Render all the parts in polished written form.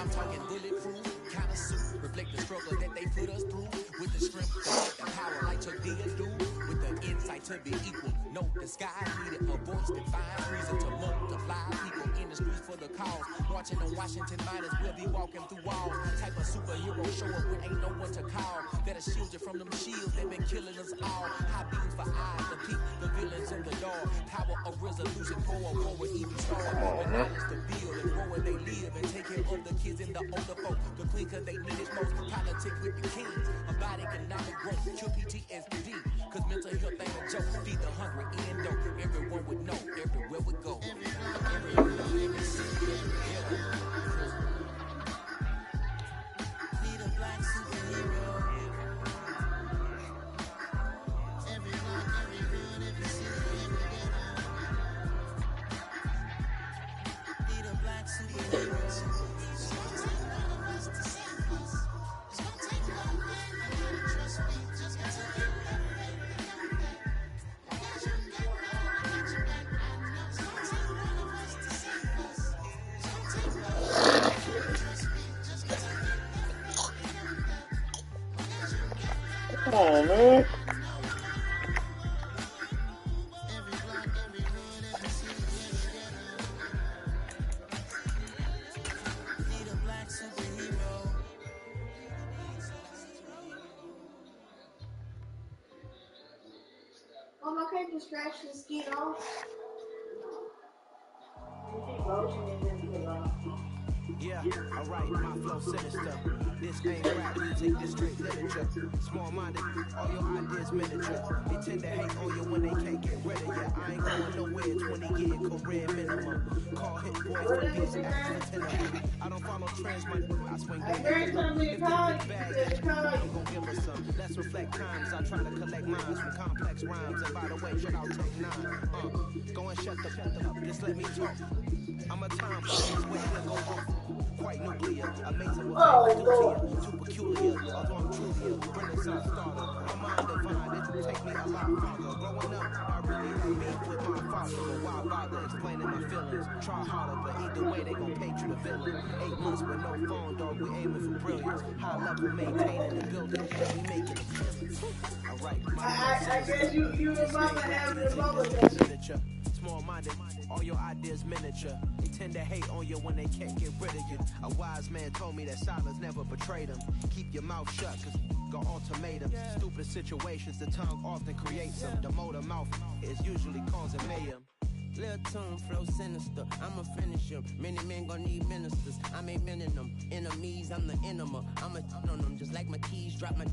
I'm talking bulletproof, kind of suit, reflect the struggle that they put us through. With the strength to fight the power like Chuck D do. With the insight to be equal, no disguise needed. A voice that finds reason to multiply people in the streets for the cause. Marching on Washington miners, we'll be walking through walls. Type of superhero show up when ain't no one to call. That'll shield you from them shields that been killing us all. High beams for eyes to peek the villains in the dark. Power of resolution, power with even star. The knowledge to build and grow where they live and take care of the kids and the older folk. The queen cause they need it most. Politics with the kings. About economic growth, cure PTSD. Cause mental health ain't a joke. Feed the hungry in dope. Everyone would know everywhere we go. Everywhere we see. Need a black superhero. Every block, every hood, every city, every ghetto. Need a black superhero. It's gonna take all of us to save us. It's gonna take a lot of pain. Trust me, just got to get every day. I got you, got you back. I know it's gonna take all of us to save us. It's gonna take a lot of pain. Trust me, just got to get every day. I got you, got Come on, man. every block, every hood, every city, every ghetto. Need a black superhero. Okay, just scratch the skin off. You keep lotioning and then put on. Yeah, alright, my flow sinister. This ain't rap music, this straight literature. Small-minded, all your ideas miniature. They tend to hate on you when they can't get rid of you. I ain't going nowhere, 20-year career minimum. Call hit boy for these acts for 10. I don't follow trends, I swing the Every time you call, you said to call. I'm gonna give her some. Let's reflect times. I try to collect minds from complex rhymes. And by the way, check out Take 9. Go and shut the up. Just let me talk. I'm a time for way to go off. Quite nuclear, amazing what I do to you. Too peculiar, although I'm truly a renaissance starter. My mind divine, it take me a lot farther. Growing up, I really had beef with my father. But why bother explaining my feelings? Try harder, but either way, they gon' paint you the villain. 8 months with no phone, dog, we aiming for brilliance. High level, maintaining the building, we making it. Alright, I guess you remember having the moment. literature. Small-minded, all your ideas miniature. They tend to hate on you when they can't get rid of you. A wise man told me that silence never betrayed him. Keep your mouth shut, cause got ultimatums. Stupid situations, the tongue often creates them. The motor mouth is usually causing mayhem. Little tune flow sinister, I'ma finish him. Many men gon' need ministers, I'm a men in them. Enemies, I'm the enema. I'ma on them just like my keys drop my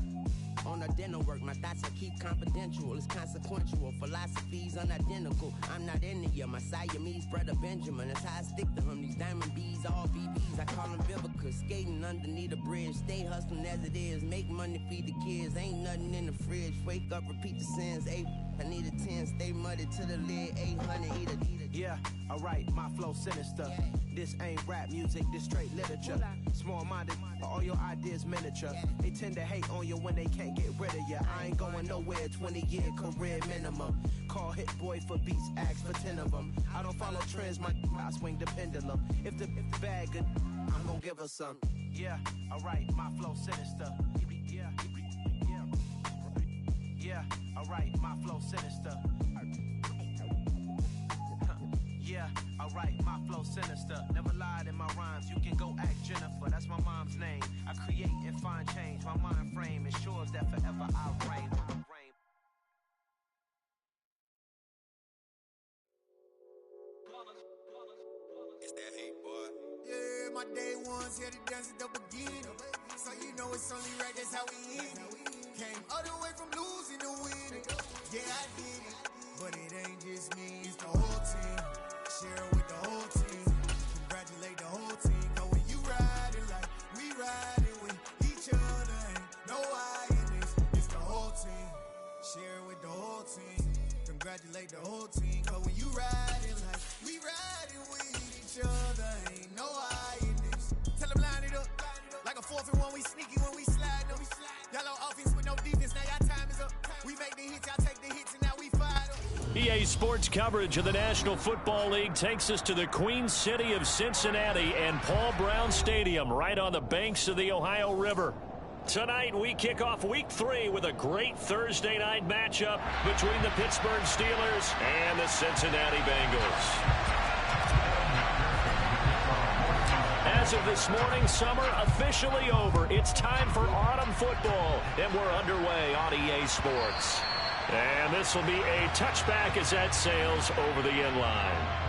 on a dinner work. My thoughts I keep confidential, it's consequential. Philosophies unidentical, I'm not in the my Siamese brother Benjamin. That's how I stick to him, these diamond bees, all BBs. I call them Vivica, skating underneath a bridge. Stay hustling as it is, make money, feed the kids. Ain't nothing in the fridge, wake up, repeat the sins. I need a 10, stay muddy to the lid, 800, eat a. Yeah, alright, my flow sinister. This ain't rap music, this straight literature. Small-minded, all your ideas miniature. They tend to hate on you when they can't get rid of you. I ain't going nowhere, 20-year career minimum. Call hit boy for beats, ask for 10 of them. I don't follow trends, I swing the pendulum. If the bag good, I'm gonna give her some. Yeah, alright, my flow sinister. Yeah, alright, my flow sinister. Yeah, alright, my flow sinister. Never lied in my rhymes, you can go ask Jennifer, that's my mom's name. I create and find change, my mind frame ensures that forever I'll reign. It's that hate, boy. Yeah, my day ones here to dance at the beginning. So you know it's only right, that's how we end it. Came all the way from losing to winning. Yeah, I did it. But it ain't just me, it's the whole team. Share it with the whole team. Congratulate the whole team. Cause when you riding like we riding with each other, ain't no I in this. It's the whole team. Share it with the whole team. Congratulate the whole team. Cause when you riding like we riding with each other, ain't no I in this. Tell them line it up. Like a 4th and 1, we sneaky when we slide them. Y'all on offense with no defense, now y'all time is up. We make the hits, y'all take the hits, and now we fired up. EA Sports coverage of the National Football League takes us to the Queen City of Cincinnati and Paul Brown Stadium right on the banks of the Ohio River. Tonight we kick off Week 3 with a great Thursday night matchup between the Pittsburgh Steelers and the Cincinnati Bengals. As of this morning, summer officially over. It's time for autumn football, and we're underway on EA Sports. And this will be a touchback as that sails over the end line.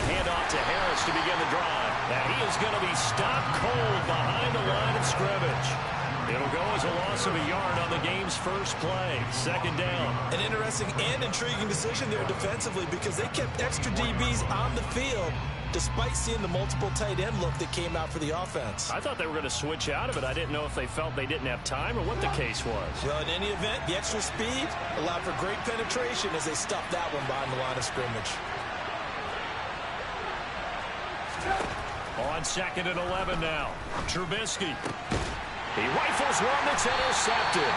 Handoff to Harris to begin the drive. And he is going to be stopped cold behind the line of scrimmage. It'll go as a loss of a yard on the game's first play. Second down. An interesting and intriguing decision there defensively because they kept extra DBs on the field despite seeing the multiple tight end look that came out for the offense. I thought they were going to switch out of it. I didn't know if they felt they didn't have time or what the case was. Well, in any event, the extra speed allowed for great penetration as they stuffed that one behind the line of scrimmage. On 2nd and 11 now. Trubisky. He rifles one that's intercepted.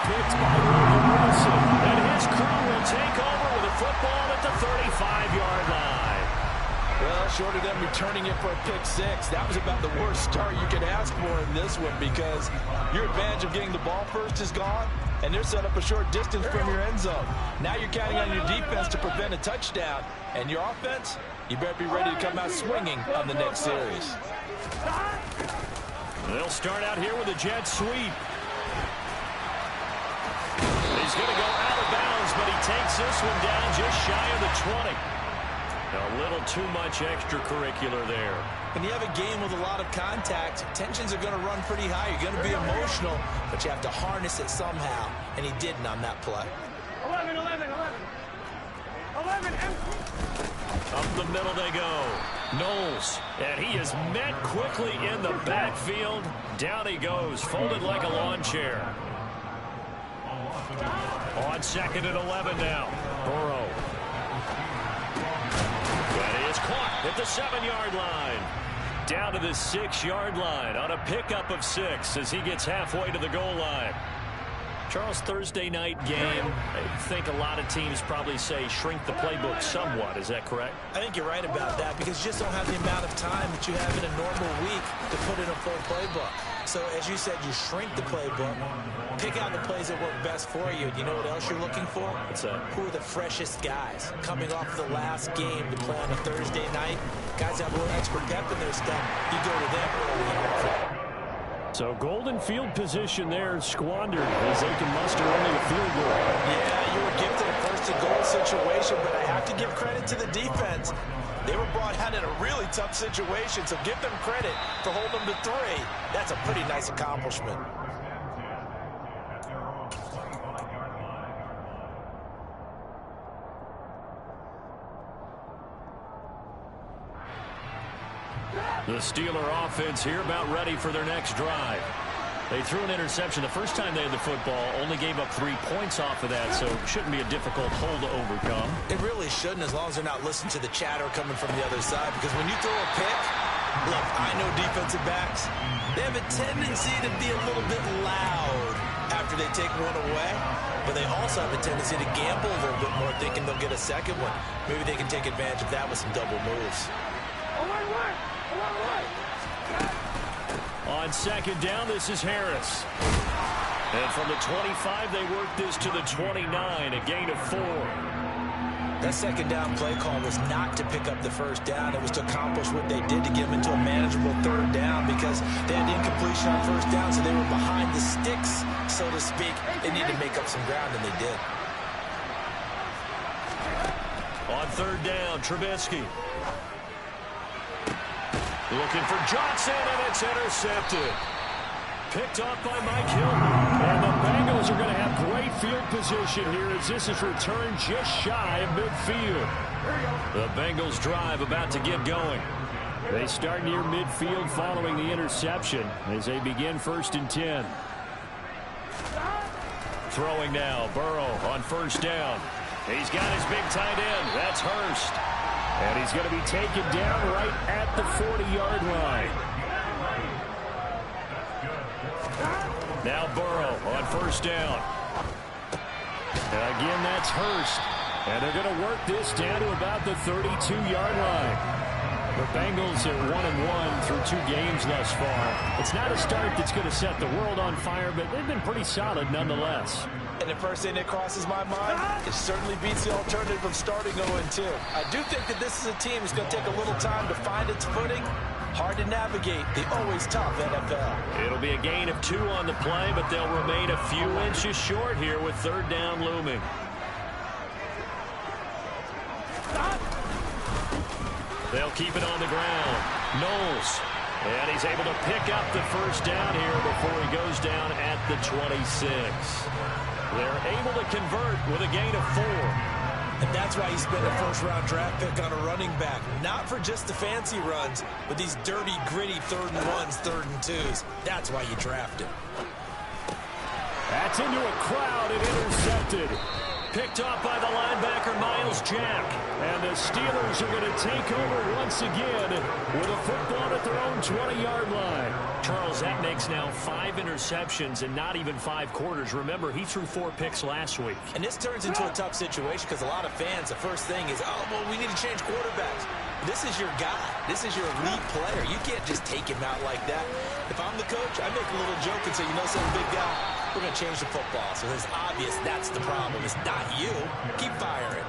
Picked by Wilson. And his crew will take over with a football at the 35-yard line. Well, short of them returning it for a pick six, that was about the worst start you could ask for in this one because your advantage of getting the ball first is gone, and they're set up a short distance from your end zone. Now you're counting on your defense to prevent a touchdown, and your offense, you better be ready to come out swinging on the next series. They'll start out here with a jet sweep. He's going to go out of bounds, but he takes this one down just shy of the 20. A little too much extracurricular there. When you have a game with a lot of contact, tensions are going to run pretty high. You're going to be emotional, but you have to harness it somehow, and he didn't on that play. 11. Up the middle they go. Knowles, and he is met quickly in the backfield. Down he goes, folded like a lawn chair. On 2nd and 11 now. Burrow. That is caught at the 7-yard line. Down to the 6-yard line on a pickup of 6 as he gets halfway to the goal line. Charles, Thursday night game, I think a lot of teams probably say shrink the playbook somewhat. Is that correct? I think you're right about that because you just don't have the amount of time that you have in a normal week to put in a full playbook. So, as you said, you shrink the playbook, pick out the plays that work best for you. You know what else you're looking for? What's that? Who are the freshest guys coming off the last game to play on a Thursday night? Guys have a little extra pep in their step. You go to them early in the field. So golden field position there squandered as they can muster only a field goal. Yeah, you were gifted a first and goal situation, but I have to give credit to the defense. They were brought out in a really tough situation, so give them credit for holding them to 3. That's a pretty nice accomplishment. The Steeler offense here about ready for their next drive. They threw an interception the first time they had the football, only gave up 3 points off of that, so it shouldn't be a difficult hole to overcome. It really shouldn't, as long as they're not listening to the chatter coming from the other side, because when you throw a pick, look, I know defensive backs, they have a tendency to be a little bit loud after they take one away, but they also have a tendency to gamble a little bit more, thinking they'll get a second one. Maybe they can take advantage of that with some double moves. On 2nd down, this is Harris. And from the 25, they work this to the 29, a gain of 4. That second down play call was not to pick up the first down. It was to accomplish what they did to get them into a manageable 3rd down because they had incompletion on first down, so they were behind the sticks, so to speak. They needed to make up some ground, and they did. On 3rd down, Trubisky. Looking for Johnson, and it's intercepted. Picked off by Mike Hilton. And the Bengals are going to have great field position here as this is returned just shy of midfield. The Bengals drive about to get going. They start near midfield following the interception as they begin 1st and 10. Throwing now, Burrow on 1st down. He's got his big tight end. That's Hurst. And he's going to be taken down right at the 40-yard line. Now Burrow on 1st down. And again, that's Hurst. And they're going to work this down to about the 32-yard line. The Bengals are 1-1 through 2 games thus far. It's not a start that's going to set the world on fire, but they've been pretty solid nonetheless. And the first thing that crosses my mind, it certainly beats the alternative of starting 0-2. I do think that this is a team that's going to take a little time to find its footing. Hard to navigate the always tough NFL. It'll be a gain of 2 on the play, but they'll remain a few inches short here with 3rd down looming. They'll keep it on the ground. Knowles. And he's able to pick up the 1st down here before he goes down at the 26. They're able to convert with a gain of 4. And that's why he spent a 1st-round draft pick on a running back. Not for just the fancy runs, but these dirty, gritty 3rd and 1s, 3rd and 2s. That's why you draft him. That's into a crowd and intercepted. Picked off by the linebacker, Miles Jack. And the Steelers are going to take over once again with a football at their own 20-yard line. Charles, that makes now 5 interceptions and not even 5 quarters. Remember, he threw 4 picks last week. And this turns into a tough situation because a lot of fans, the first thing is, oh, well, we need to change quarterbacks. This is your guy. This is your elite player. You can't just take him out like that. If I'm the coach, I make a little joke and say, you know something, big guy? We're going to change the football. So it's obvious that's the problem. It's not you. Keep firing.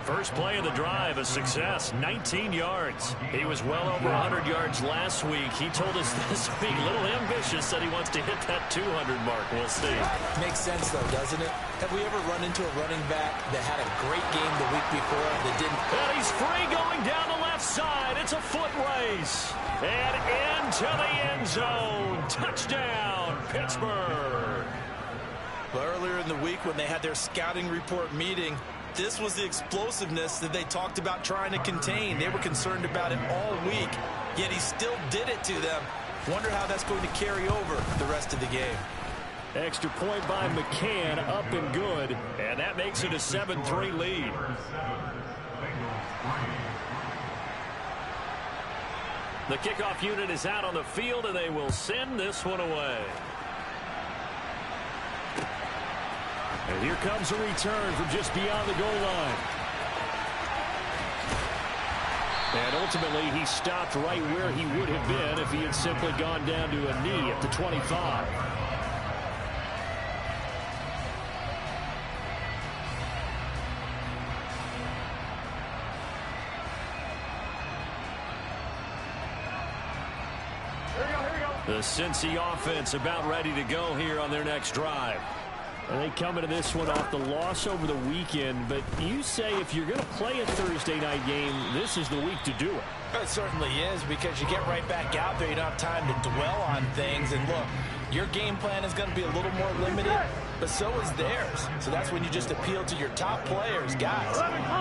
First play of the drive, a success, 19 yards. He was well over 100 yards last week. He told us this week, a little ambitious, said he wants to hit that 200 mark. We'll see. Makes sense, though, doesn't it? Have we ever run into a running back that had a great game the week before that didn't? And he's free going down the left side. It's a foot race. And into the end zone. Touchdown, Pittsburgh. Well, earlier in the week when they had their scouting report meeting, this was the explosiveness that they talked about trying to contain. They were concerned about it all week, yet he still did it to them. Wonder how that's going to carry over the rest of the game. Extra point by McCann, up and good, and that makes it a 7-3 lead. The kickoff unit is out on the field, and they will send this one away. And here comes a return from just beyond the goal line. And ultimately, he stopped right where he would have been if he had simply gone down to a knee at the 25. The Cincy offense about ready to go here on their next drive. And they come into this one off the loss over the weekend, but you say if you're going to play a Thursday night game, this is the week to do it. It certainly is, because you get right back out there. You don't have time to dwell on things. And look, your game plan is going to be a little more limited, but so is theirs. So that's when you just appeal to your top players. Guys,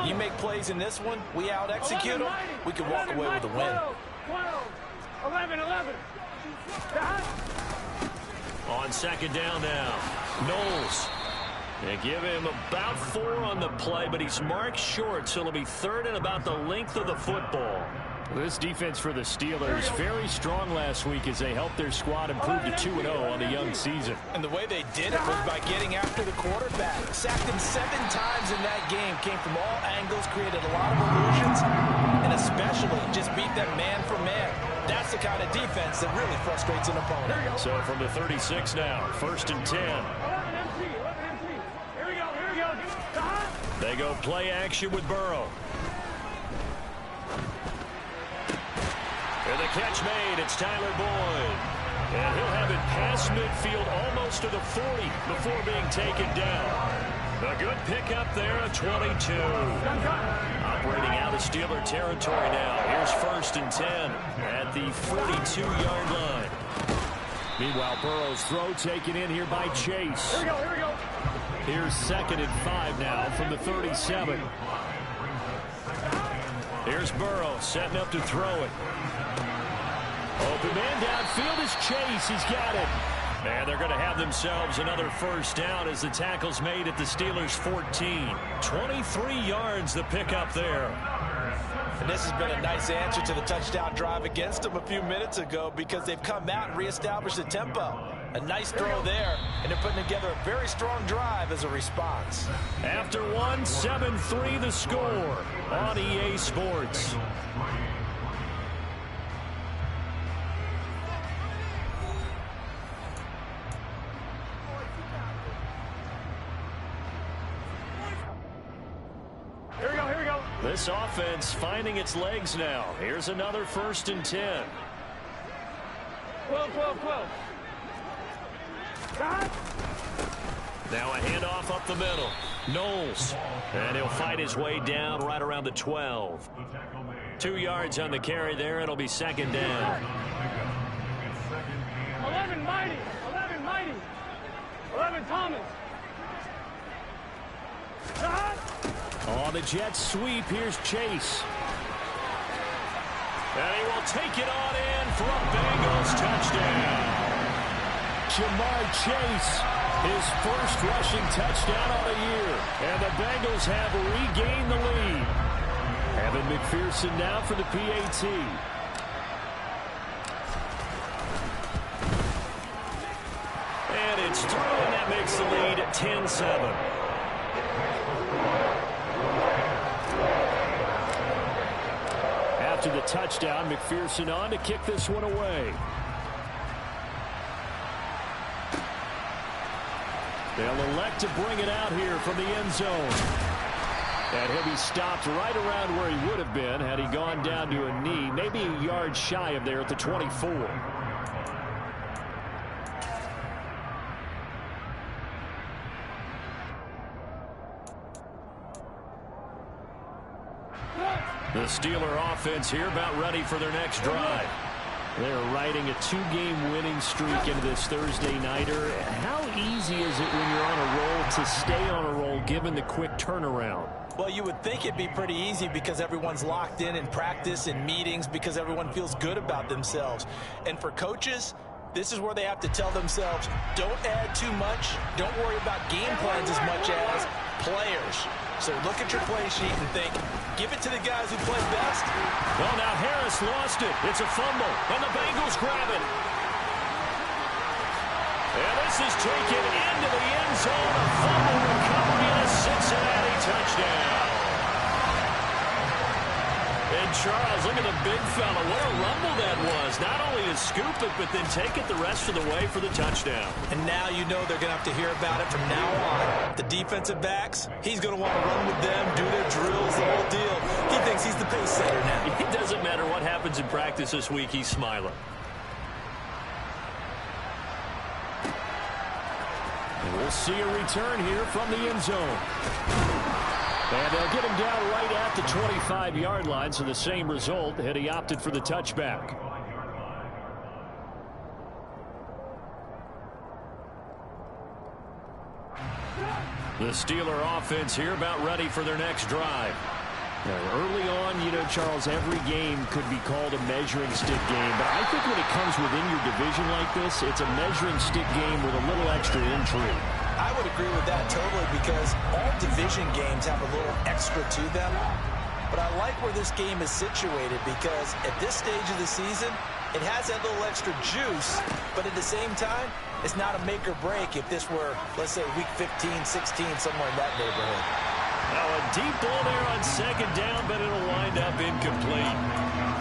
you make plays in this one, we out-execute them, we can walk away with a win. 11. On 2nd down now, Knowles. They give him about 4 on the play, but he's marked short, so it'll be 3rd and about the length of the football. This defense for the Steelers, very strong last week as they helped their squad improve to 2-0 on the young season. And the way they did it was by getting after the quarterback. Sacked him 7 times in that game. Came from all angles, created a lot of illusions, and especially just beat them man for man. That's the kind of defense that really frustrates an opponent. So from the 36 now, 1st and 10. Here we go. They go play action with Burrow. And the catch made, it's Tyler Boyd. And he'll have it past midfield almost to the 40 before being taken down. A good pickup there, a 22. Operating out of Steeler territory now. Here's 1st and 10 at the 42-yard line. Meanwhile, Burrow's throw taken in here by Chase. Here we go. Here's 2nd and 5 now from the 37. Here's Burrow setting up to throw it. Open man downfield is Chase. He's got it. And they're going to have themselves another first down as the tackle's made at the Steelers' 14. 23 yards the pickup there. And this has been a nice answer to the touchdown drive against them a few minutes ago because they've come out and reestablished the tempo. A nice throw there, and they're putting together a very strong drive as a response. After one, 7-3 the score on EA Sports. Here we go. This offense finding its legs now. Here's another 1st and 10. 12. Now a handoff up the middle. Knowles. And he'll fight his way down right around the 12. 2 yards on the carry there. It'll be 2nd down. 11 Mighty. 11 Thomas. On the jet sweep, here's Chase. And he will take it on in for a Bengals touchdown. Jamar Chase, his first rushing touchdown on the year. And the Bengals have regained the lead. Evan McPherson now for the PAT. And it's through, and that makes the lead 10-7. After the touchdown, McPherson on to kick this one away. They'll elect to bring it out here from the end zone. And he'll be stopped right around where he would have been had he gone down to a knee, maybe a yard shy of there at the 24. The Steeler offense here about ready for their next drive. They're riding a 2-game winning streak into this Thursday nighter. How easy is it when you're on a roll to stay on a roll given the quick turnaround? Well, you would think it'd be pretty easy because everyone's locked in practice and meetings because everyone feels good about themselves. And for coaches, this is where they have to tell themselves, don't add too much. Don't worry about game plans as much as players. So look at your play sheet and think, give it to the guys who play best. Well, now Harris lost it. It's a fumble, and the Bengals grab it. And this is taken into the end zone. A fumble recovery and a Cincinnati touchdown. And Charles, look at the big fella. What a rumble that was. Not only to scoop it, but then take it the rest of the way for the touchdown. And now you know they're going to have to hear about it from now on. The defensive backs, he's going to want to run with them, do their drills, the whole deal. He thinks he's the pace setter now. It doesn't matter what happens in practice this week, he's smiling. And we'll see a return here from the end zone. And they'll get him down right at the 25-yard line, so the same result had he opted for the touchback. The Steeler offense here about ready for their next drive. Now, early on, you know, Charles, every game could be called a measuring stick game, but I think when it comes within your division like this, it's a measuring stick game with a little extra intrigue. I would agree with that totally because all division games have a little extra to them. But I like where this game is situated because at this stage of the season, it has that little extra juice, but at the same time, it's not a make or break if this were, let's say, week 15, 16, somewhere in that neighborhood. Now a deep ball there on 2nd down, but it'll wind up incomplete.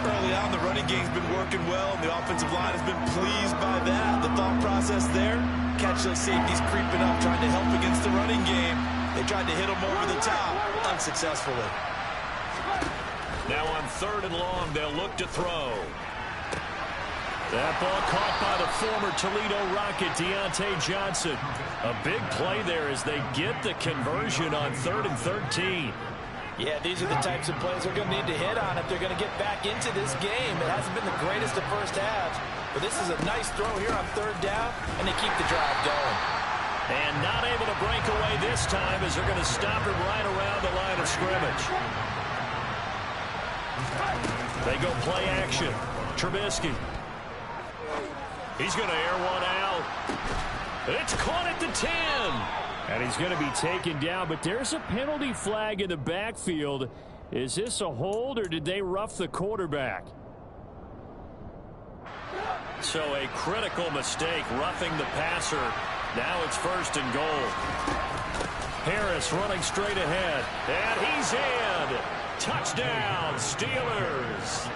Early on, the running game's been working well, and the offensive line has been pleased by that. The thought process there, catch those safeties creeping up, trying to help against the running game. They tried to hit them over the top, unsuccessfully. Now on 3rd and long, they'll look to throw. That ball caught by the former Toledo Rocket, Deontay Johnson. A big play there as they get the conversion on 3rd and 13. Yeah, these are the types of plays they're going to need to hit on if they're going to get back into this game. It hasn't been the greatest of first halves, but this is a nice throw here on 3rd down, and they keep the drive going. And not able to break away this time as they're going to stop him right around the line of scrimmage. They go play action. Trubisky. He's going to air one out. It's caught at the 10. And he's going to be taken down, but there's a penalty flag in the backfield. Is this a hold, or did they rough the quarterback? So a critical mistake, roughing the passer. Now it's 1st and goal. Harris running straight ahead, and he's in. Touchdown, Steelers.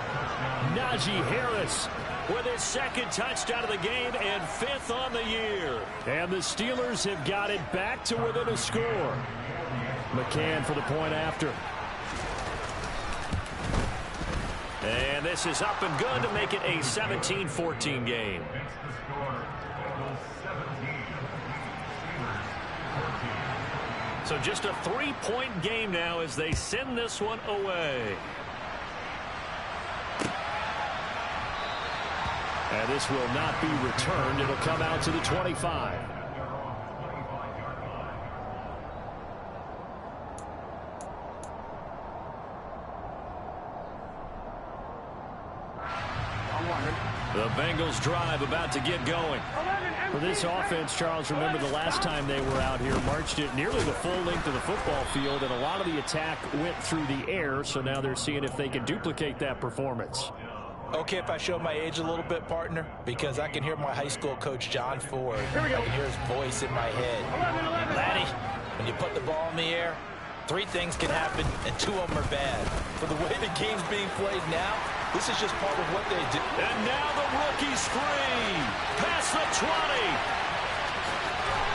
Najee Harris with his 2nd touchdown of the game and 5th on the year. And the Steelers have got it back to within a score. McCann for the point after. And this is up and good to make it a 17-14 game. So just a 3-point game now as they send this one away. And this will not be returned. It'll come out to the 25. The Bengals drive about to get going. For this offense, Charles, remember the last time they were out here, marched it nearly the full length of the football field, and a lot of the attack went through the air, so now they're seeing if they can duplicate that performance. Okay, if I show my age a little bit, partner, because I can hear my high school coach, John Ford. I can hear his voice in my head. Laddie, when you put the ball in the air, 3 things can happen, and 2 of them are bad. For the way the game's being played now, this is just part of what they do. And now the rookie's free. Past the 20.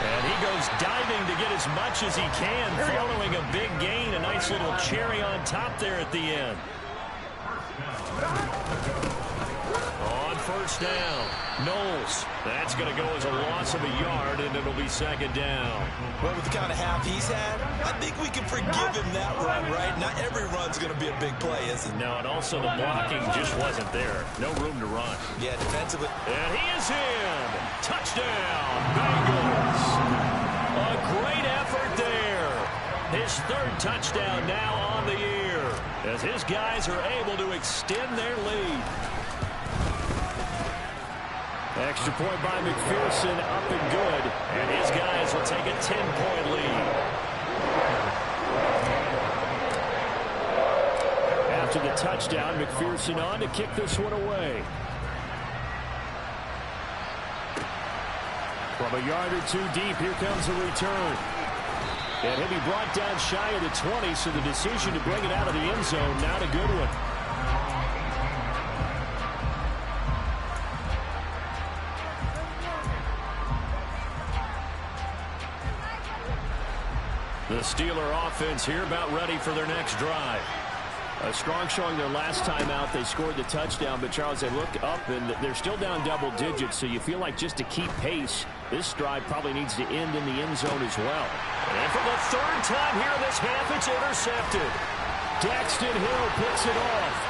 And he goes diving to get as much as he can, following a big gain. A nice little cherry on top there at the end. On 1st down, Knowles. That's going to go as a loss of a yard, and it'll be 2nd down. Well, with the kind of half he's had, I think we can forgive him that run, right? Not every run's going to be a big play, is it? No, and also the blocking just wasn't there. No room to run. Yeah, defensively. And he is in. Touchdown, Bengals. A great effort there. His 3rd touchdown now on the year, as his guys are able to extend their lead. Extra point by McPherson, up and good. And his guys will take a 10-point lead. After the touchdown, McPherson on to kick this one away. From a yard or 2 deep, here comes a return. And he'll be brought down shy of the 20, so the decision to bring it out of the end zone, not a good one. The Steeler offense here about ready for their next drive. A strong showing their last time out. They scored the touchdown, but Charles, they look up and they're still down double digits, so you feel like just to keep pace, this drive probably needs to end in the end zone as well. And for the 3rd time here in this half, it's intercepted. Daxton Hill picks it off.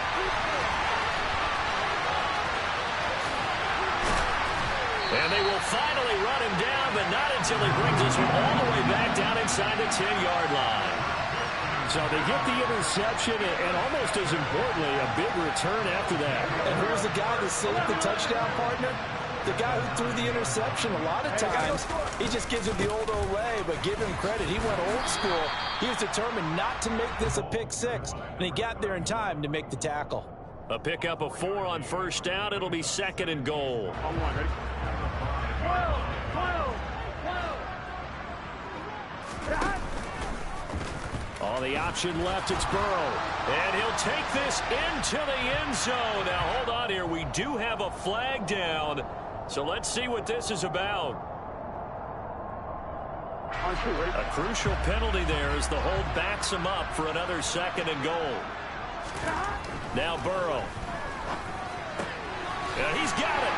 And they will finally run him down, but not until he brings this one all the way back down inside the 10-yard line. So they get the interception, and almost as importantly, a big return after that. And who's the guy that saved the touchdown, partner? The guy who threw the interception. A lot of times, he just gives it the old Olay, but give him credit. He went old school. He was determined not to make this a pick 6, and he got there in time to make the tackle. A pickup of 4 on 1st down. It'll be 2nd and goal. On the option left, it's Burrow. And he'll take this into the end zone. Now, hold on here. We do have a flag down. So let's see what this is about. A crucial penalty there as the hold backs him up for another 2nd and goal. Now Burrow. And he's got it.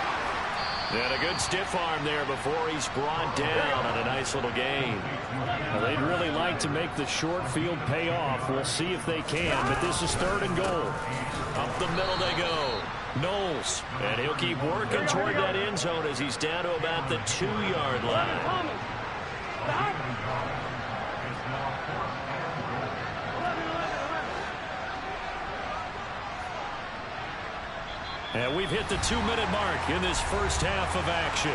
And a good stiff arm there before he's brought down on a nice little gain. Well, they'd really like to make the short field pay off. We'll see if they can, but this is 3rd and goal. Up the middle they go. Knowles. And he'll keep working toward that end zone as he's down to about the 2-yard line. And we've hit the 2-minute mark in this first half of action.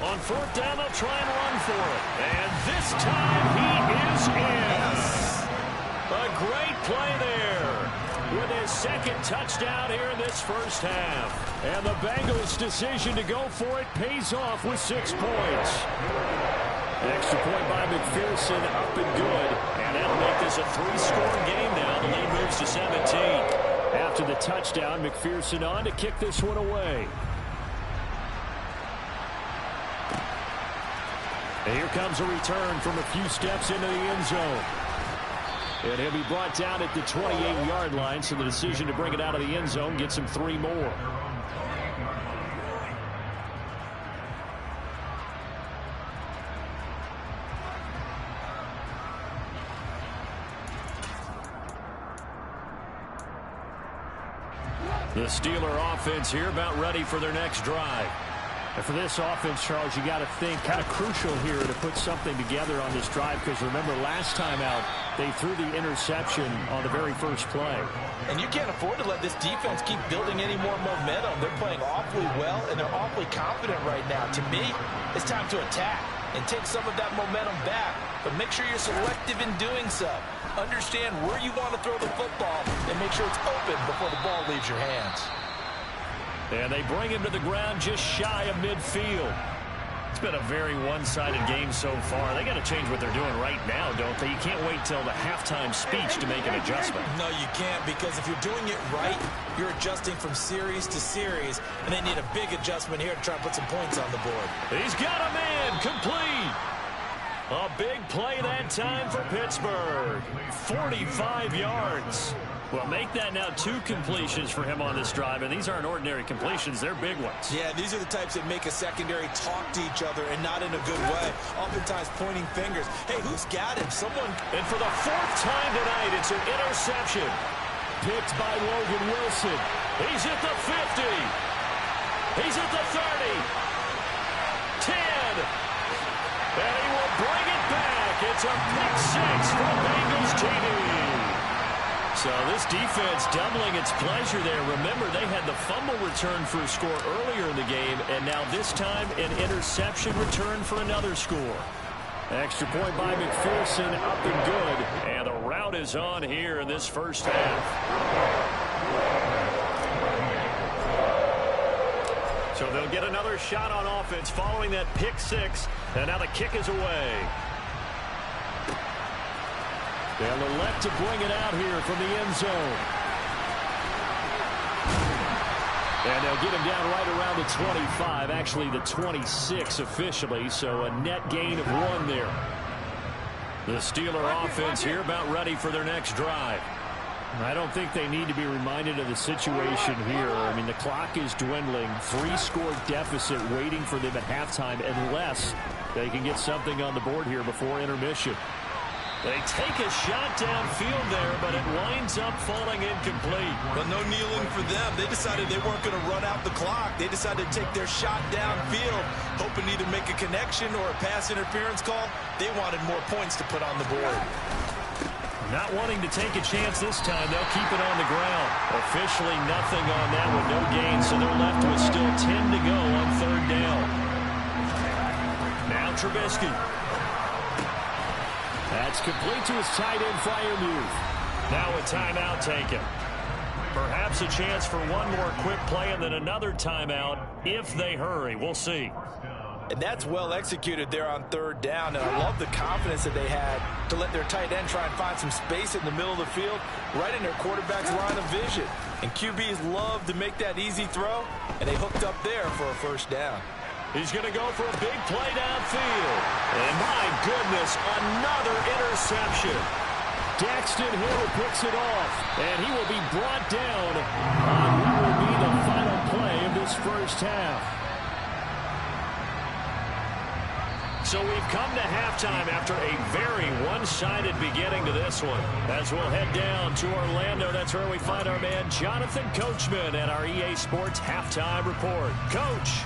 On fourth down, they'll try and run for it. And this time he is in. A great play there with his second touchdown here in this first half. And the Bengals' decision to go for it pays off with 6 points. Extra point by McPherson, up and good. And that'll make this a 3-score game now. The lead moves to 17. After the touchdown, McPherson on to kick this one away. And here comes a return from a few steps into the end zone. And he'll be brought down at the 28-yard line, so the decision to bring it out of the end zone gets him 3 more. The Steeler offense here about ready for their next drive. And for this offense, Charles, you got to think kind of crucial here to put something together on this drive, because remember last time out they threw the interception on the very first play. And you can't afford to let this defense keep building any more momentum. They're playing awfully well, and they're awfully confident right now. To me, it's time to attack and take some of that momentum back, but make sure you're selective in doing so. Understand where you want to throw the football and make sure it's open before the ball leaves your hands. And they bring him to the ground just shy of midfield. It's been a very one-sided game so far. They got to change what they're doing right now, don't they? You can't wait till the halftime speech to make an adjustment. No, you can't, because if you're doing it right, you're adjusting from series to series, and they need a big adjustment here to try and put some points on the board. He's got a man complete. A big play that time for Pittsburgh. 45 yards. Well, make that now 2 completions for him on this drive, and these aren't ordinary completions. They're big ones. Yeah, these are the types that make a secondary talk to each other, and not in a good way. Oftentimes pointing fingers. Hey, who's got him? Someone. And for the 4th time tonight, it's an interception. Picked by Logan Wilson. He's at the 50. He's at the 30. 10. And he will bring it back. It's a pick 6 for Bengals TD. So this defense doubling its pleasure there. Remember, they had the fumble return for a score earlier in the game, and now this time an interception return for another score. Extra point by McPherson, up and good. And the route is on here in this first half. So they'll get another shot on offense following that pick 6, and now the kick is away. They'll elect to bring it out here from the end zone. And they'll get him down right around the 25, actually the 26 officially, so a net gain of 1 there. The Steeler offense here about ready for their next drive. I don't think they need to be reminded of the situation here. I mean, the clock is dwindling. 3-score deficit waiting for them at halftime unless they can get something on the board here before intermission. They take a shot downfield there, but it winds up falling incomplete. Well, no kneeling for them. They decided they weren't going to run out the clock. They decided to take their shot downfield, hoping to either make a connection or a pass interference call. They wanted more points to put on the board. Not wanting to take a chance this time, they'll keep it on the ground. Officially nothing on that one, no gain, so they're left with still 10 to go on 3rd down. Now Trubisky. That's complete to his tight end Freiermuth. Now a timeout taken. Perhaps a chance for one more quick play and then another timeout if they hurry. We'll see. And that's well executed there on 3rd down. And I love the confidence that they had to let their tight end try and find some space in the middle of the field, right in their quarterback's line of vision. And QBs love to make that easy throw, and they hooked up there for a 1st down. He's going to go for a big play downfield. And my goodness, another interception. Daxton Hill picks it off, and he will be brought down on what will be the final play of this first half. So we've come to halftime after a very one-sided beginning to this one. As we'll head down to Orlando, that's where we find our man Jonathan Coachman at our EA Sports Halftime Report. Coach.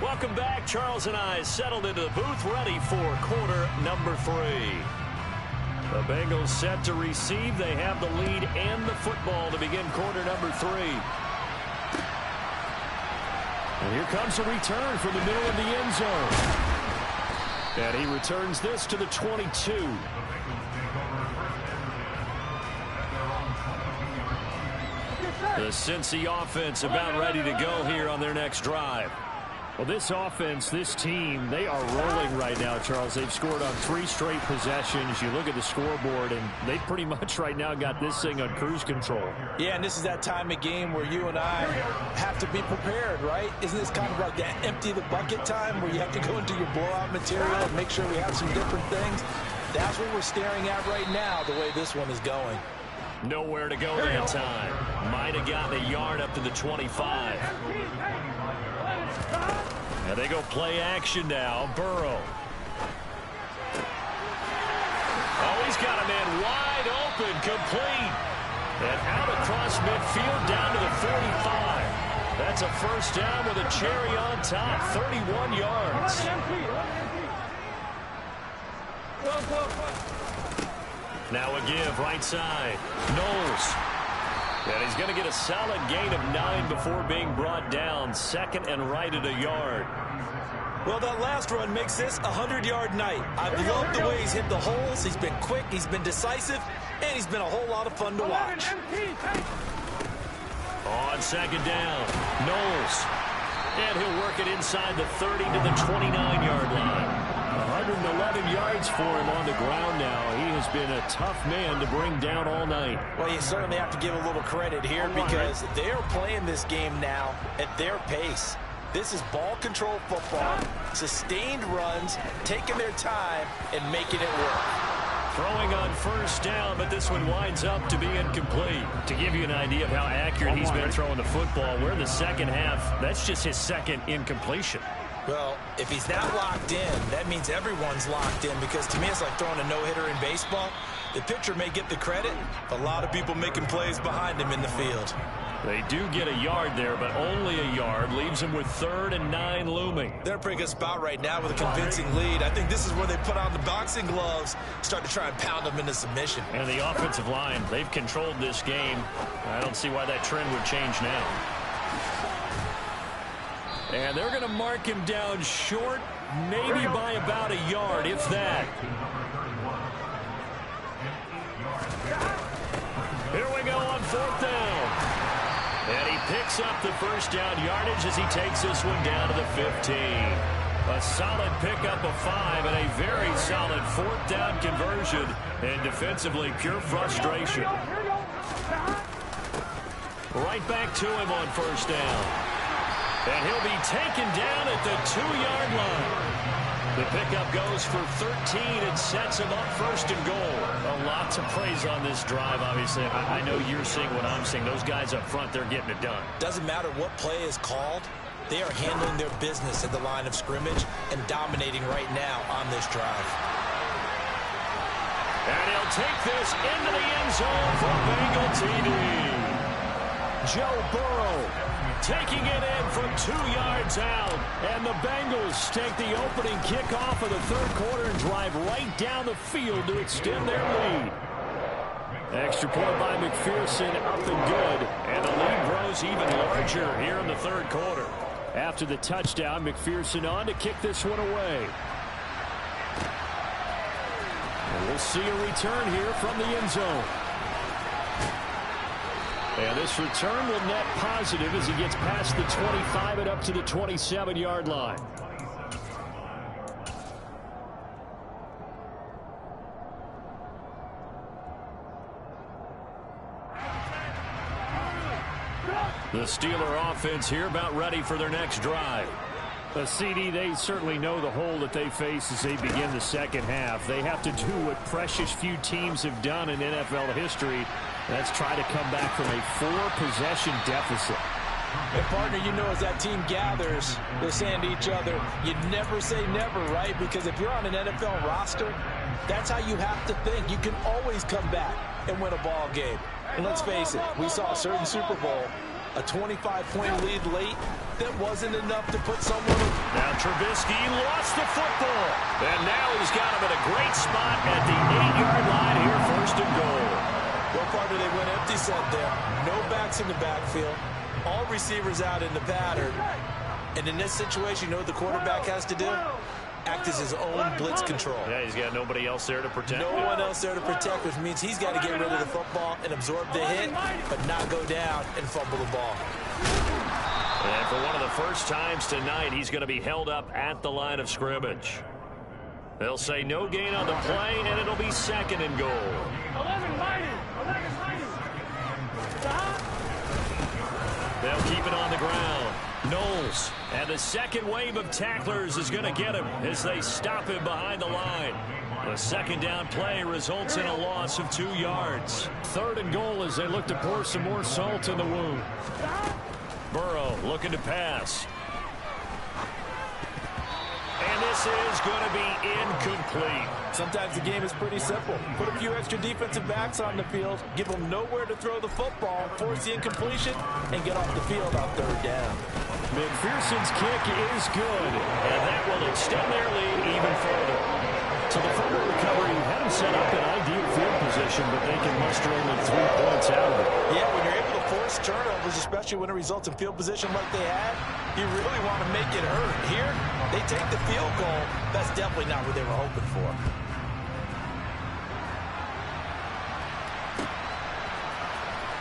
Welcome back. Charles and I settled into the booth, ready for quarter number 3. The Bengals set to receive. They have the lead and the football to begin quarter number 3. And here comes a return from the middle of the end zone. And he returns this to the 22. The Cincy offense about ready to go here on their next drive. Well, this offense, this team, they are rolling right now, Charles. They've scored on 3 straight possessions. You look at the scoreboard, and they pretty much right now got this thing on cruise control. Yeah, and this is that time of game where you and I have to be prepared, right? Isn't this kind of like that empty the bucket time where you have to go into your blowout material and make sure we have some different things? That's what we're staring at right now, the way this one is going. Nowhere to go that time. Might have gotten a yard up to the 25. And they go play action now. Burrow. Oh, he's got a man wide open, complete. And out across midfield down to the 45. That's a first down with a cherry on top. 31 yards. Now a give, right side. Knowles. And he's going to get a solid gain of 9 before being brought down. Second and right at a yard. Well, that last run makes this a 100-yard night. I've loved the way he's hit the holes. He's been quick, he's been decisive, and he's been a whole lot of fun to watch. On second down, Knowles. And he'll work it inside the 30 to the 29-yard line. 111 yards for him on the ground now. He has been a tough man to bring down all night. Well, you certainly have to give a little credit here because they're playing this game now at their pace. This is ball control football, sustained runs, taking their time and making it work. Throwing on first down, but this one winds up to be incomplete. To give you an idea of how accurate he's been throwing the football, we're in the second half. That's just his second incompletion. Well, if he's not locked in, that means everyone's locked in because to me it's like throwing a no-hitter in baseball. The pitcher may get the credit, a lot of people making plays behind him in the field. They do get a yard there, but only a yard. Leaves him with 3rd and 9 looming. They're a pretty good spot right now with a convincing lead. I think this is where they put on the boxing gloves, start to try and pound them into submission. And the offensive line, they've controlled this game. I don't see why that trend would change now. And they're going to mark him down short, maybe by about a yard, if that. Here we go on 4th down. And he picks up the first down yardage as he takes this one down to the 15. A solid pickup of 5 and a very solid 4th down conversion. And defensively, pure frustration. Right back to him on first down. And he'll be taken down at the 2-yard line. The pickup goes for 13 and sets him up 1st and goal. A lot to praise on this drive, obviously. I know you're seeing what I'm seeing. Those guys up front, they're getting it done. Doesn't matter what play is called. They are handling their business at the line of scrimmage and dominating right now on this drive. And he'll take this into the end zone for Bengal TD. Joe Burrow taking it in from 2 yards out. And the Bengals take the opening kickoff of the 3rd quarter and drive right down the field to extend their lead. Extra point by McPherson, up and good. And the lead grows even larger here in the 3rd quarter. After the touchdown, McPherson on to kick this one away. And we'll see a return here from the end zone. And this return will net positive as he gets past the 25 and up to the 27-yard line. The Steeler offense here about ready for their next drive. A CD, they certainly know the hole that they face as they begin the second half. They have to do what precious few teams have done in NFL history. That's try to come back from a 4-possession deficit. And partner, you know, as that team gathers, they're saying to each other, you never say never, right? Because if you're on an NFL roster, that's how you have to think. You can always come back and win a ball game. And let's face it, we saw a certain Super Bowl, a 25-point lead late, that wasn't enough to put someone in. Now Trubisky lost the football. And now he's got him at a great spot at the 8-yard line here, first and goal. What part do they went empty set there? No backs in the backfield. All receivers out in the pattern. And in this situation, you know what the quarterback has to do? Act as his own blitz control. Yeah, he's got nobody else there to protect. No one else there to protect, which means he's got to get rid of the football and absorb the hit, but not go down and fumble the ball. And for one of the first times tonight, he's going to be held up at the line of scrimmage. They'll say no gain on the play, and it'll be second and goal. 11 mighty. They'll keep it on the ground. Knowles, and the second wave of tacklers is going to get him as they stop him behind the line. The second down play results in a loss of 2 yards. Third and goal as they look to pour some more salt in the wound. Burrow looking to pass. And this is going to be incomplete. Sometimes the game is pretty simple. Put a few extra defensive backs on the field, give them nowhere to throw the football, force the incompletion, and get off the field on third down. McPherson's kick is good, and that will extend their lead even further. So the fumble recovery had them set up in ideal field position, but they can muster only 3 points out of it. Yeah, when you're able to force turnovers, especially when it results in field position like they had, you really want to make it hurt. Here, they take the field goal. That's definitely not what they were hoping for.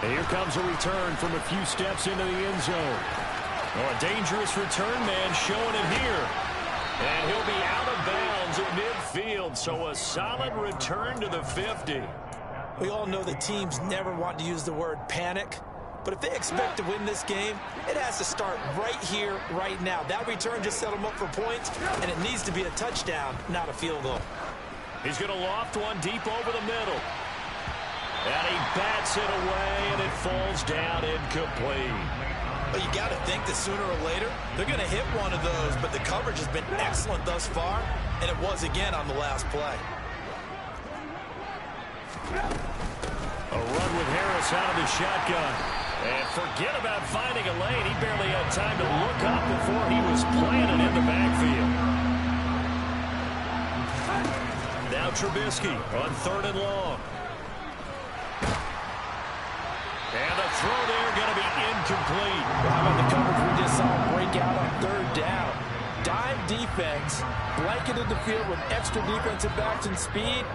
And here comes a return from a few steps into the end zone. Oh, a dangerous return man showing it here. And he'll be out of bounds at midfield, so a solid return to the 50. We all know that teams never want to use the word panic, but if they expect to win this game, it has to start right here, right now. That return just set them up for points, and it needs to be a touchdown, not a field goal. He's going to loft one deep over the middle. And he bats it away, and it falls down incomplete. But you got to think that sooner or later, they're going to hit one of those, but the coverage has been excellent thus far, and it was again on the last play. A run with Harris out of the shotgun. And forget about finding a lane. He barely had time to look up before he was planted in the backfield. Now Trubisky on third and long. And the throw there going to be incomplete. How about the coverage we just saw break out on third down? Dime defense, blanketed the field with extra defensive backs and speed,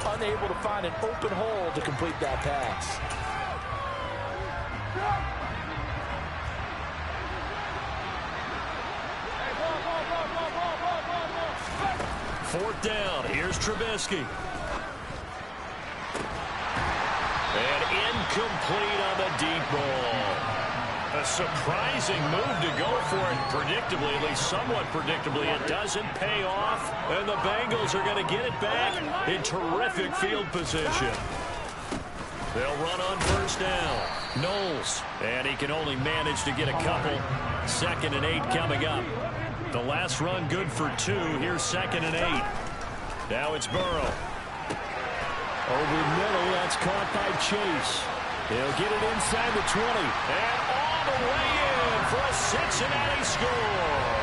unable to find an open hole to complete that pass. Fourth down, here's Trubisky. And incomplete on the deep ball. A surprising move to go for it predictably, at least somewhat predictably. It doesn't pay off, and the Bengals are going to get it back in terrific field position. They'll run on first down. Knowles, and he can only manage to get a couple. 2nd and 8 coming up. The last run good for 2. Here's 2nd and 8. Now it's Burrow. Over the middle, that's caught by Chase. He'll get it inside the 20. And all the way in for a Cincinnati score.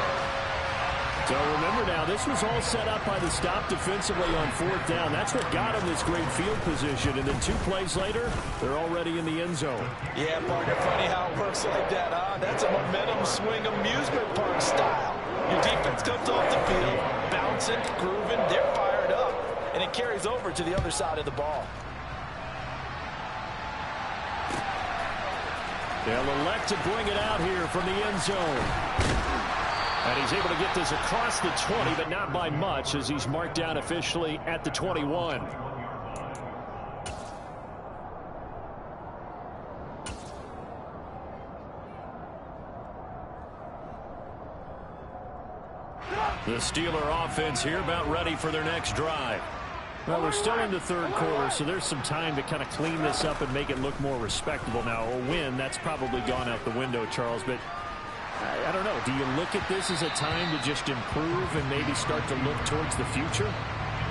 So remember now, this was all set up by the stop defensively on fourth down. That's what got him this great field position. And then 2 plays later, they're already in the end zone. Yeah, partner, funny how it works like that, huh? That's a momentum swing amusement park style. Your defense comes off the field, bouncing, grooving, they're fired up. And it carries over to the other side of the ball. They'll elect to bring it out here from the end zone. And he's able to get this across the 20, but not by much as he's marked down officially at the 21. The Steeler offense here about ready for their next drive. Well, we're still in the third quarter, so there's some time to kind of clean this up and make it look more respectable now. A win, that's probably gone out the window, Charles, but I don't know. Do you look at this as a time to just improve and maybe start to look towards the future?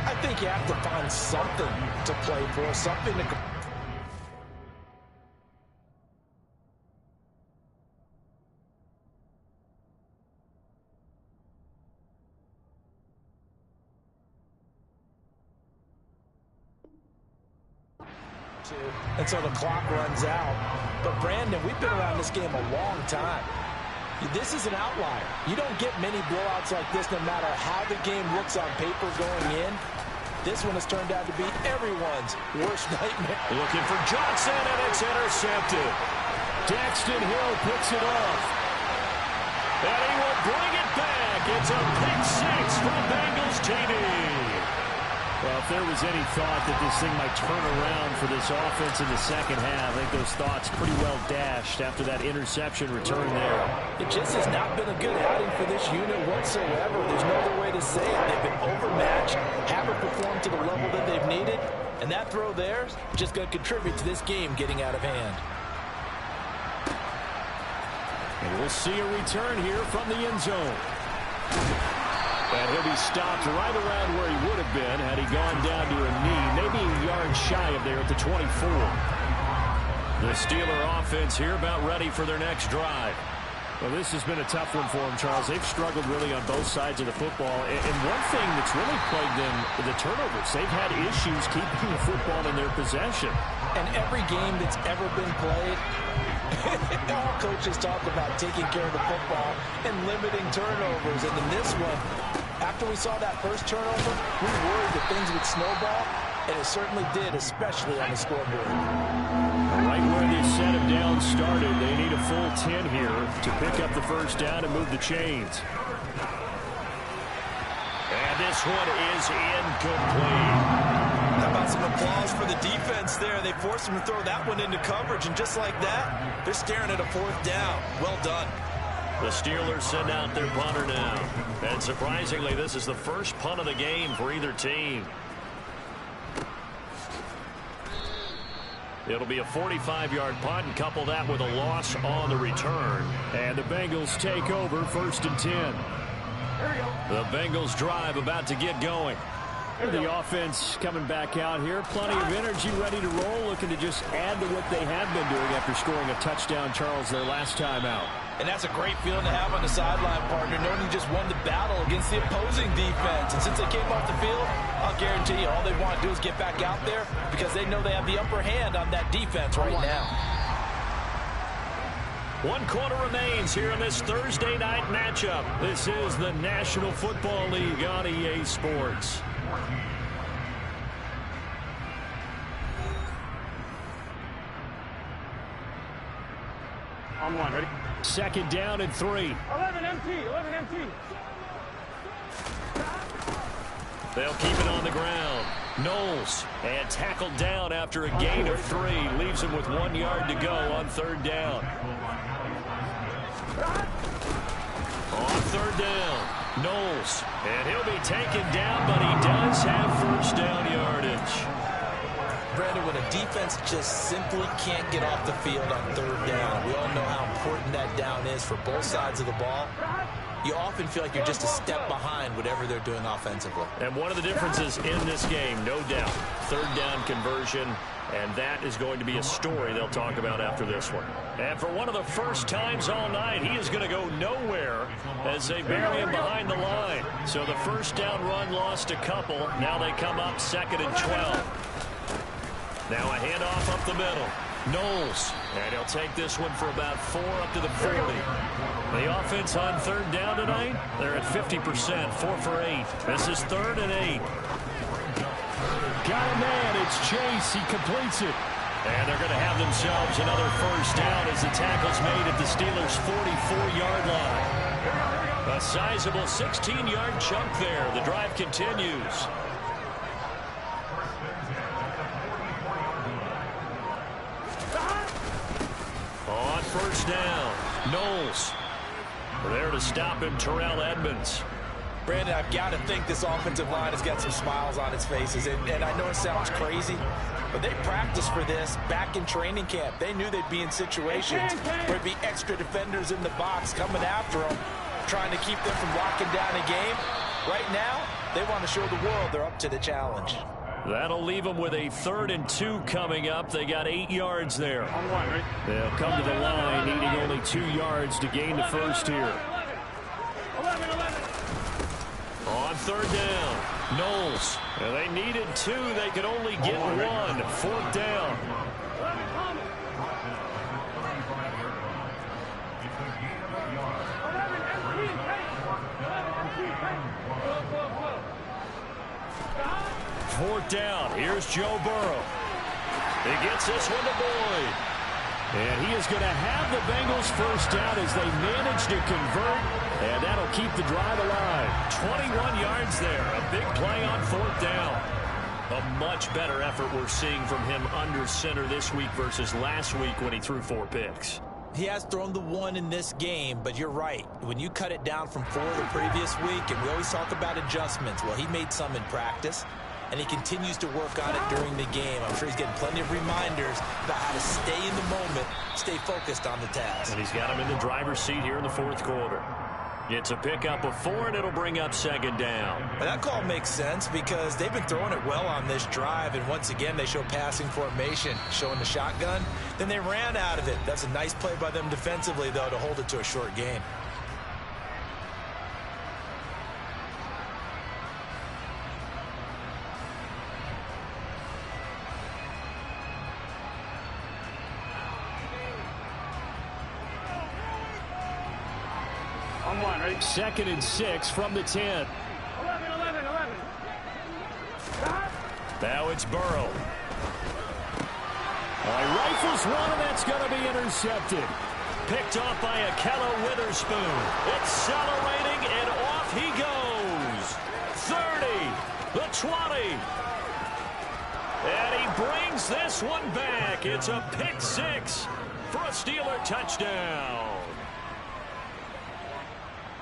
I think you have to find something to play for, something to... until the clock runs out. But, Brandon, we've been around this game a long time. This is an outlier. You don't get many blowouts like this no matter how the game looks on paper going in. This one has turned out to be everyone's worst nightmare. Looking for Johnson, and it's intercepted. Daxton Hill picks it off. And he will bring it back. It's a pick six from Bengals TD. Well, if there was any thought that this thing might turn around for this offense in the second half, I think those thoughts pretty well dashed after that interception return there. It just has not been a good outing for this unit whatsoever. There's no other way to say it. They've been overmatched, haven't performed to the level that they've needed, and that throw there is just going to contribute to this game getting out of hand. And we'll see a return here from the end zone. And he'll be stopped right around where he would have been had he gone down to a knee, maybe a yard shy of there at the 24. The Steeler offense here about ready for their next drive. Well, this has been a tough one for them, Charles. They've struggled really on both sides of the football. And one thing that's really plagued them, the turnovers. They've had issues keeping the football in their possession. And every game that's ever been played, all coaches talk about taking care of the football and limiting turnovers. And in this one, after we saw that first turnover, we worried that things would snowball, and it certainly did, especially on the scoreboard. Right where this set of downs started, they need a full 10 here to pick up the first down and move the chains. And this one is incomplete. How about some applause for the defense there? They forced him to throw that one into coverage, and just like that, they're staring at a fourth down. Well done. The Steelers send out their punter now. And surprisingly, this is the first punt of the game for either team. It'll be a 45-yard punt, and couple that with a loss on the return. And the Bengals take over 1st and 10. The Bengals drive about to get going. The offense coming back out here. Plenty of energy, ready to roll, looking to just add to what they have been doing after scoring a touchdown, Charles, their last time out. And that's a great feeling to have on the sideline, partner, knowing you just won the battle against the opposing defense. And since they came off the field, I'll guarantee you all they want to do is get back out there because they know they have the upper hand on that defense right now. 1 quarter remains here in this Thursday night matchup. This is the National Football League on EA Sports. On one, ready? 2nd down and 3. 11 empty, 11 empty. They'll keep it on the ground. Knowles, and tackled down after a gain of 3. Leaves him with 1 yard to go on 3rd down. On 3rd down, Knowles. And he'll be taken down, but he does have first down yardage. Brandon, when a defense just simply can't get off the field on 3rd down, we all know how important that down is for both sides of the ball. You often feel like you're just a step behind whatever they're doing offensively. And one of the differences in this game, no doubt, 3rd down conversion, and that is going to be a story they'll talk about after this one. And for one of the first times all night, he is going to go nowhere as they bury him behind the line. So the first down run lost a couple. Now they come up 2nd and 12. Now a handoff up the middle. Knowles, and he'll take this one for about 4 up to the 40. The offense on 3rd down tonight, they're at 50%, 4 for 8. This is 3rd and 8. Got a man, it's Chase, he completes it. And they're going to have themselves another first down as the tackle's made at the Steelers' 44-yard line. A sizable 16-yard chunk there. The drive continues. On 1st down, Knowles. There to stop him, Terrell Edmonds. Brandon, I've got to think this offensive line has got some smiles on its faces. And I know it sounds crazy, but they practiced for this back in training camp. They knew they'd be in situations where there'd be extra defenders in the box coming after them, trying to keep them from locking down a game. Right now, they want to show the world they're up to the challenge. That'll leave them with a 3rd and 2 coming up. They got 8 yards there. On one, right? They'll come to the line, needing only 2 yards to gain the first here. 11. On 3rd down, Knowles. And they needed 2. They could only get 1. 4th down. Fourth down. Here's Joe Burrow. He gets this one to Boyd. And he is going to have the Bengals first down as they manage to convert. And that'll keep the drive alive. 21 yards there. A big play on 4th down. A much better effort we're seeing from him under center this week versus last week when he threw 4 picks. He has thrown the 1 in this game, but you're right. When you cut it down from 4 the previous week, and we always talk about adjustments, well, he made some in practice, and he continues to work on it during the game. I'm sure he's getting plenty of reminders about how to stay in the moment, stay focused on the task. And he's got him in the driver's seat here in the 4th quarter. It's a pickup of 4, and it'll bring up 2nd down. And that call makes sense because they've been throwing it well on this drive, and once again, they show passing formation, showing the shotgun. Then they ran out of it. That's a nice play by them defensively, though, to hold it to a short gain. On 1, ready? 2nd and 6 from the 10. 11. Now it's Burrow. He rifles one, and that's going to be intercepted. Picked off by Akello Witherspoon. Accelerating, and off he goes. 30, the 20. And he brings this one back. It's a pick 6 for a Steeler touchdown.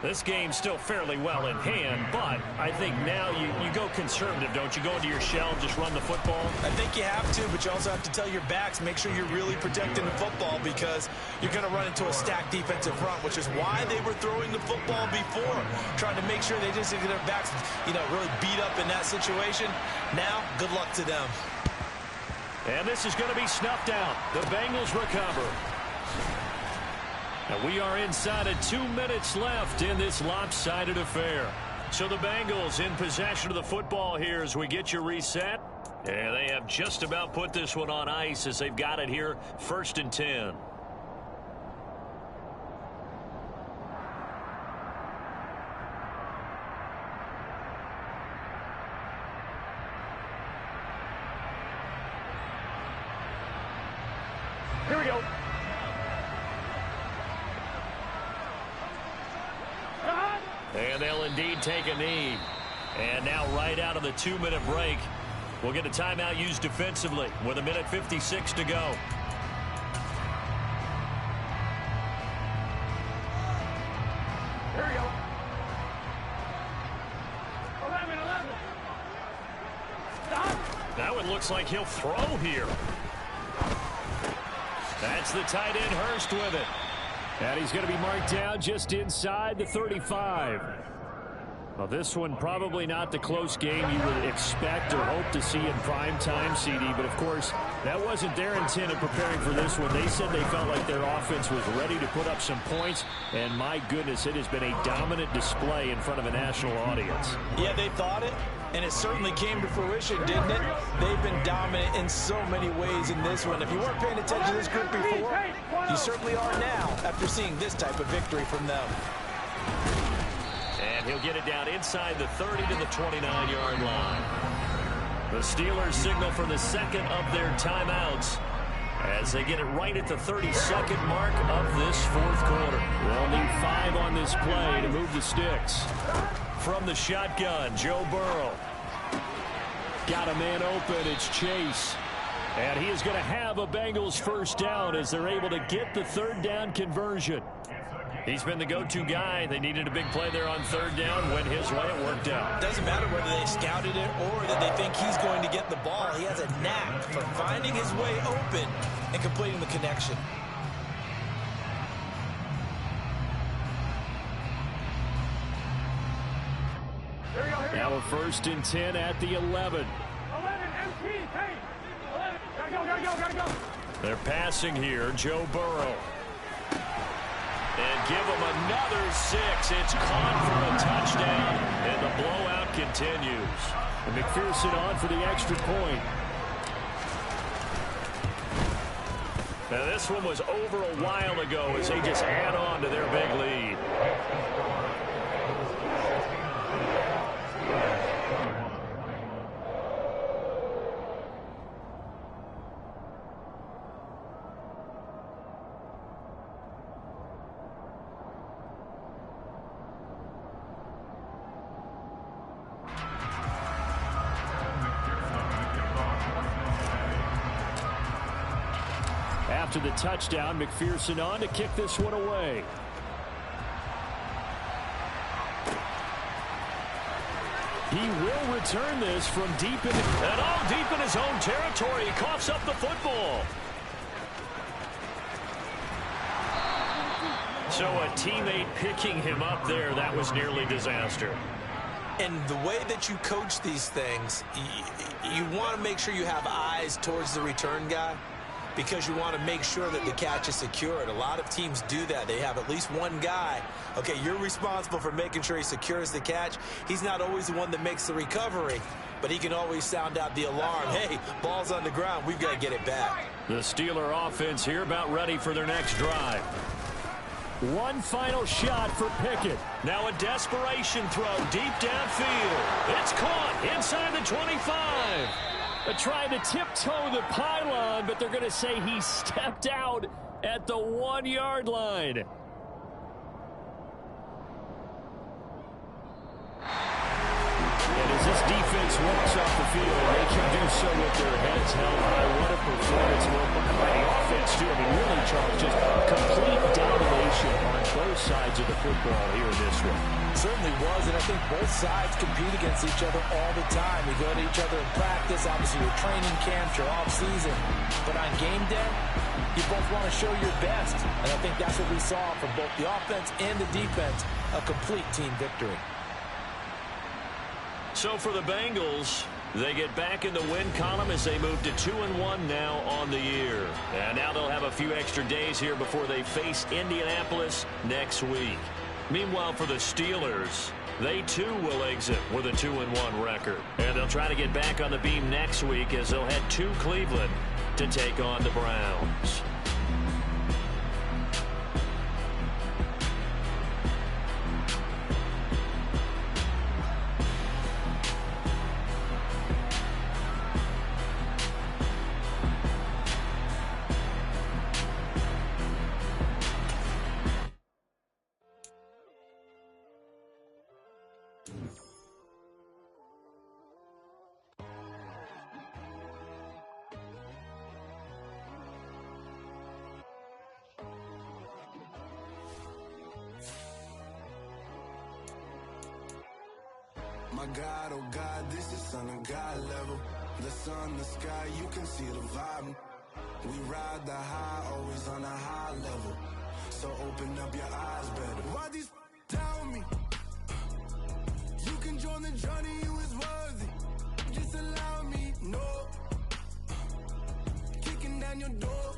This game's still fairly well in hand, but I think now you go conservative, don't you? Go into your shell and just run the football? I think you have to, but you also have to tell your backs, make sure you're really protecting the football because you're going to run into a stacked defensive front, which is why they were throwing the football before, trying to make sure they just get their backs, really beat up in that situation. Now, good luck to them. And this is going to be snuffed out. The Bengals recover. And we are inside of 2 minutes left in this lopsided affair. So the Bengals in possession of the football here as we get you reset. And they have just about put this one on ice as they've got it here 1st and 10. Here we go. And they'll indeed take a knee. And now right out of the 2-minute break, we'll get a timeout used defensively with 1:56 to go. Here we go. 11. Stop. Now it looks like he'll throw here. That's the tight end Hurst with it. And he's going to be marked down just inside the 35. Well, this one probably not the close game you would expect or hope to see in prime time, CD. But, of course, that wasn't their intent in preparing for this one. They said they felt like their offense was ready to put up some points. And, my goodness, it has been a dominant display in front of a national audience. Yeah, they thought it, and it certainly came to fruition, didn't it? They've been dominant in so many ways in this one. If you weren't paying attention to this group before, you certainly are now after seeing this type of victory from them. And he'll get it down inside the 30 to the 29-yard line. The Steelers signal for the second of their timeouts as they get it right at the 32nd mark of this 4th quarter. They'll need 5 on this play to move the sticks. From the shotgun, Joe Burrow. Got a man open. It's Chase. And he is going to have a Bengals first down as they're able to get the 3rd down conversion. He's been the go-to guy. They needed a big play there on 3rd down. Went his way. It worked out. Doesn't matter whether they scouted it or that they think he's going to get the ball. He has a knack for finding his way open and completing the connection. Now a 1st and 10 at the 11. 11, MT, hey. 11, gotta go. They're passing here, Joe Burrow. And give him another 6. It's caught for a touchdown, and the blowout continues. And McPherson on for the extra point. Now this one was over a while ago as they just add on to their big lead. After the touchdown, McPherson on to kick this one away. He will return this from deep in his own territory. He coughs up the football. So a teammate picking him up there, that was nearly disaster. And the way that you coach these things, you want to make sure you have eyes towards the return guy, because you want to make sure that the catch is secured. A lot of teams do that. They have at least one guy. Okay, you're responsible for making sure he secures the catch. He's not always the one that makes the recovery, but he can always sound out the alarm. Hey, ball's on the ground. We've got to get it back. The Steeler offense here about ready for their next drive. One final shot for Pickett. Now a desperation throw deep downfield. It's caught inside the 25. Trying to tiptoe the pylon, but they're going to say he stepped out at the 1-yard line. And as this defense walks off the field, they can do so with their heads held high. What a performance by the offense, too. I mean, really, Charles, just complete domination on both sides of the football here in this one. Certainly was, and I think both sides compete against each other all the time. You go to each other in practice, obviously your training camps, your off-season. But on game day, you both want to show your best. And I think that's what we saw from both the offense and the defense, a complete team victory. So for the Bengals, they get back in the win column as they move to 2-1 now on the year. And now they'll have a few extra days here before they face Indianapolis next week. Meanwhile, for the Steelers, they too will exit with a 2-1 record. And they'll try to get back on the beam next week as they'll head to Cleveland to take on the Browns. My God, oh God, this is Son of God level. The sun, the sky, you can see the vibe. We ride the high, always on a high level. So open up your eyes better. Why these tell me? You can join the journey, you is worthy. Just allow me, no. Kicking down your door.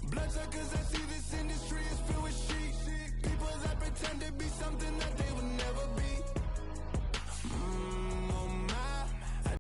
Bloodsuckers, I see this industry is filled with sheep. People that pretend to be something that they